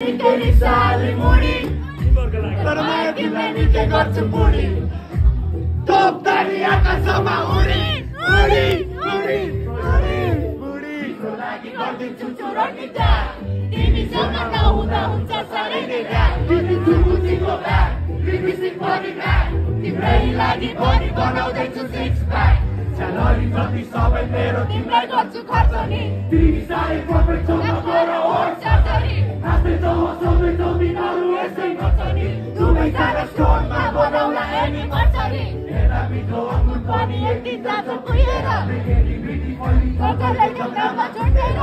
निकै साली मुडी तर म तिमीलाई निकै गर्छु बुढी तोपदारी आकाशमा उडी उडी उडी उडी उडीको लागि गर्दिन्छु चोरटी टा तिमीसँग नहुँदा हुन्छ साह्रै नै रात तिमी झुमुजीको ब्याग लिपस्टिक पनि ब्याग तिम्रै लागि पनि बनाउँदैछु सिक्स प्याक स्यालेरी जति सबै मेरो तिमीलाई गर्छु खर्च नि तिमी साह्रै पर्फेक्ट छौ नगर होस् चाचरी हाँस्दैछौ हँसाउँदैछौ दिनहरू यसै गर्छ नि दुवैजना स्टोरमा बनाउला एनिभर्सरी हेर्दा मिठो अङ्गुर पनि एक दिन जान्छ कुहिएर कसैलाई ढोकामा छोडेर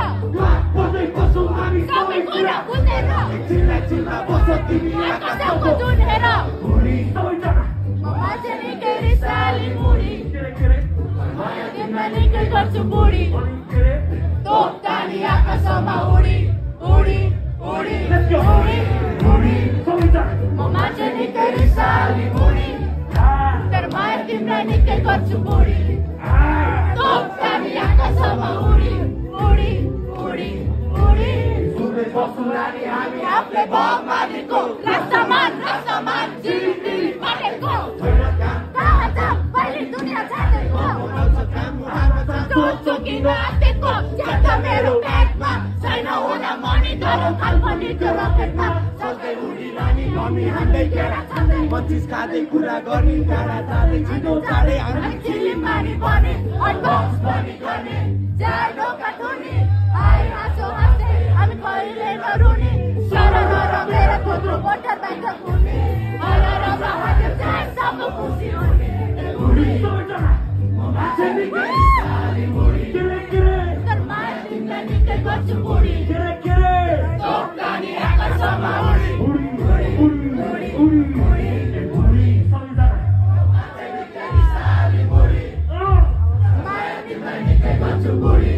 बस्दै बसौँ हामी सबै कुरा बुझेर एकछिनमा बसौ तिमी आकाशको जुन हेर बुढी सबैजना म मान्छे निकै रिसाली मुडी माया तिमीलाई निकै गर्छु बुढी तोपदारी आकाशमा उडी उडी उडी उडी उडी म मान्छे निकै रिसाली मुडी तर माया तिमीलाई निकै गर्छु बुढी तोपदारी आकाशमा उडी उडी उडी उडी सुन्दै बस्छु नानी हामी आफूले भाव मालिकको राष्ट्रमान जिरी पाटेको कहाँ छ पहिले दुनियाँ छाडेको चोकिन आँटेको ज्यादा मेरो ब्यागमा छैन होला मनी तर खालपनी त्यो रकेटमा सधैँ उडी नानी हामी हान्दै केरा छान्दै मचिस खाँदै कुरा गर्ने टाढा जाँदै छिटो चाँडै हामी चिली मानी बने अडबक्स पनि गर्ने चार ढोका धुने आइ हाँसो हाँस्दै हामी कहिले नरुने सरर मेरो खोक्रो मोटर बाइक घुम्ने हरर हाते चार सब खुसी हुने उडी म मान्छे निकै साली मुडी तर माया तिमीलाई निकै गर्छु बुढी तोपदारी आकाशमा उडी उडी उडी उडी उडी मान्छे निकै साली मुडी माया तिमीलाई निकै गर्छु बुढी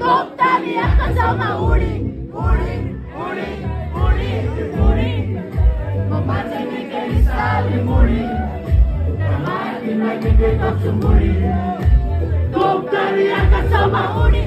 तोपदारी आकाशमा उडी उडी उडी उडी उडी म मान्छे निकै साली मुडी तर माया तिमीलाई निकै गर्छु बुढी तोपदारी आकाशमा उडी